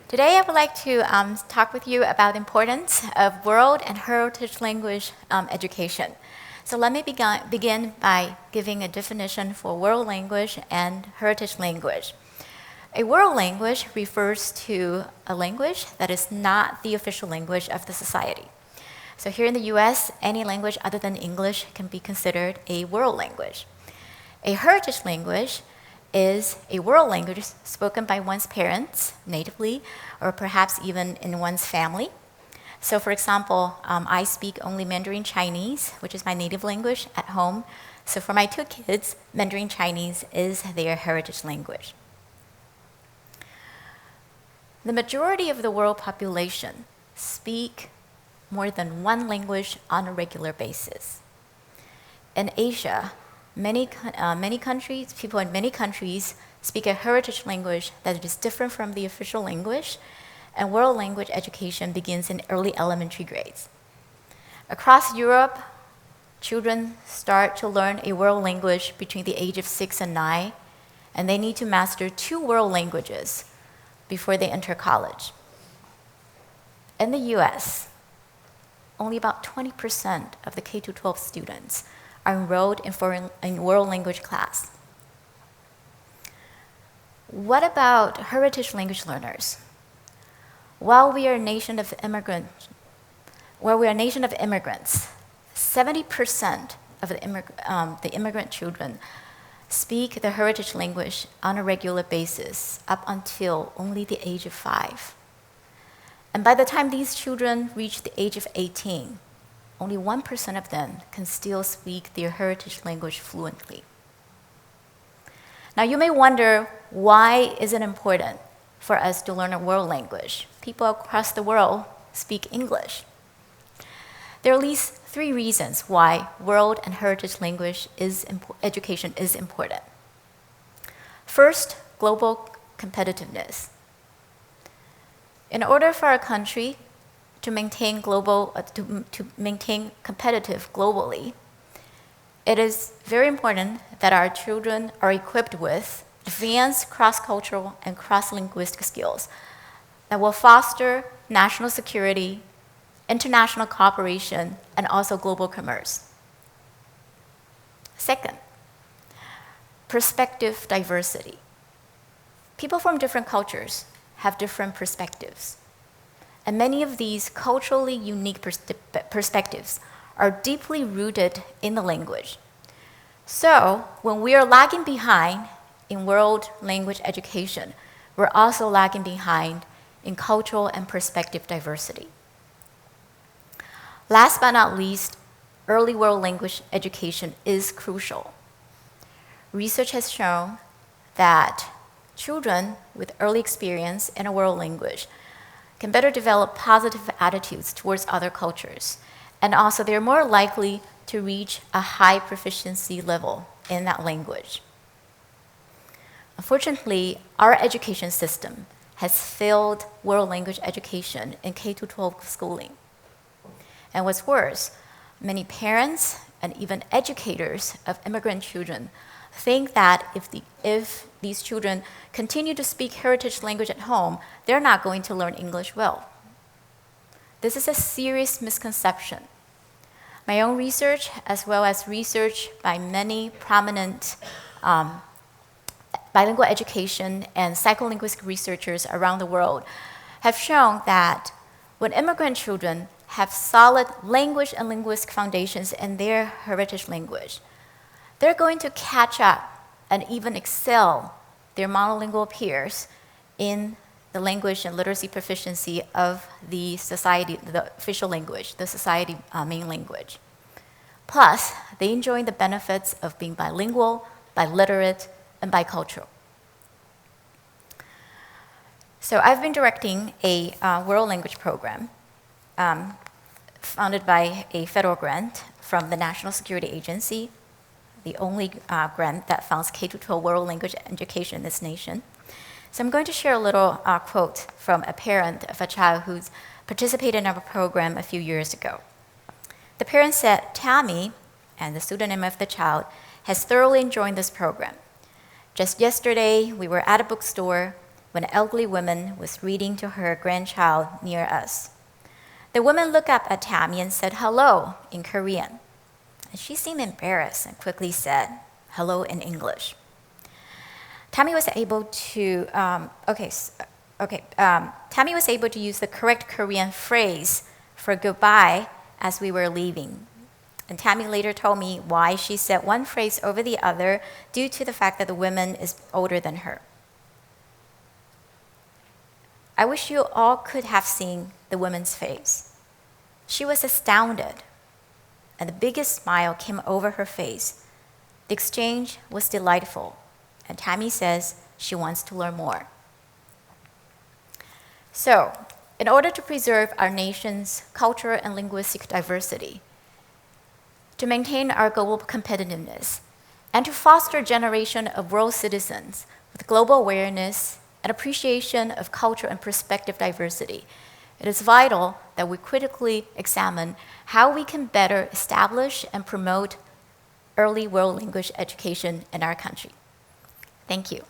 Today I would like to talk with you about the importance of world and heritage language education. So let me begin by giving a definition for world language and heritage language. A world language refers to a language that is not the official language of the society. So here in the US, any language other than English can be considered a world language. A heritage language is a world language spoken by one's parents natively, or perhaps even in one's family. So for example, I speak only Mandarin Chinese, which is my native language at home. So for my two kids, Mandarin Chinese is their heritage language. The majority of the world population speak more than one language on a regular basis. In Asia, people in many countries speak a heritage language that is different from the official language, and world language education begins in early elementary grades. Across Europe, children start to learn a world language between the age of 6 and 9, and they need to master 2 world languages before they enter college. In the US, only about 20% of the K-12 students are enrolled in world language class. What about heritage language learners? While we are a nation of immigrants, 70% of the immigrant children speak the heritage language on a regular basis up until only the age of 5. And by the time these children reach the age of 18, only 1% of them can still speak their heritage language fluently. Now you may wonder, why is it important for us to learn a world language? People across the world speak English. There are at least 3 reasons why world and heritage language education is important. First, global competitiveness. In order for our country to maintain competitive globally, it is very important that our children are equipped with advanced cross-cultural and cross-linguistic skills that will foster national security, international cooperation, and also global commerce. Second, perspective diversity. People from different cultures have different perspectives. And many of these culturally unique perspectives are deeply rooted in the language. So when we are lagging behind in world language education, we're also lagging behind in cultural and perspective diversity. Last but not least, early world language education is crucial. Research has shown that children with early experience in a world language can better develop positive attitudes towards other cultures. And also, they're more likely to reach a high proficiency level in that language. Unfortunately, our education system has failed world language education in K-12 schooling. And what's worse, many parents and even educators of immigrant children think that if these children continue to speak heritage language at home, they're not going to learn English well. This is a serious misconception. My own research, as well as research by many prominent bilingual education and psycholinguistic researchers around the world, have shown that when immigrant children have solid language and linguistic foundations in their heritage language, they're going to catch up and even excel their monolingual peers in the language and literacy proficiency of the society, the official language, the society main language. Plus, they enjoy the benefits of being bilingual, biliterate, and bicultural. So I've been directing a world language program funded by a federal grant from the National Security Agency, the only grant that funds K-12 world language education in this nation. So I'm going to share a little quote from a parent of a child who's participated in our program a few years ago. The parent said, "Tammy," and the pseudonym of the child, "has thoroughly enjoyed this program. Just yesterday, we were at a bookstore when an elderly woman was reading to her grandchild near us. The woman looked up at Tammy and said hello in Korean. And she seemed embarrassed and quickly said hello in English. Tammy was able to Tammy was able to use the correct Korean phrase for goodbye as we were leaving. And Tammy later told me why she said one phrase over the other due to the fact that the woman is older than her. I wish you all could have seen the woman's face. She was astounded, and the biggest smile came over her face. The exchange was delightful, and Tammy says she wants to learn more. So, in order to preserve our nation's cultural and linguistic diversity, to maintain our global competitiveness, and to foster a generation of world citizens with global awareness and appreciation of culture and perspective diversity, it is vital that we critically examine how we can better establish and promote early world language education in our country. Thank you.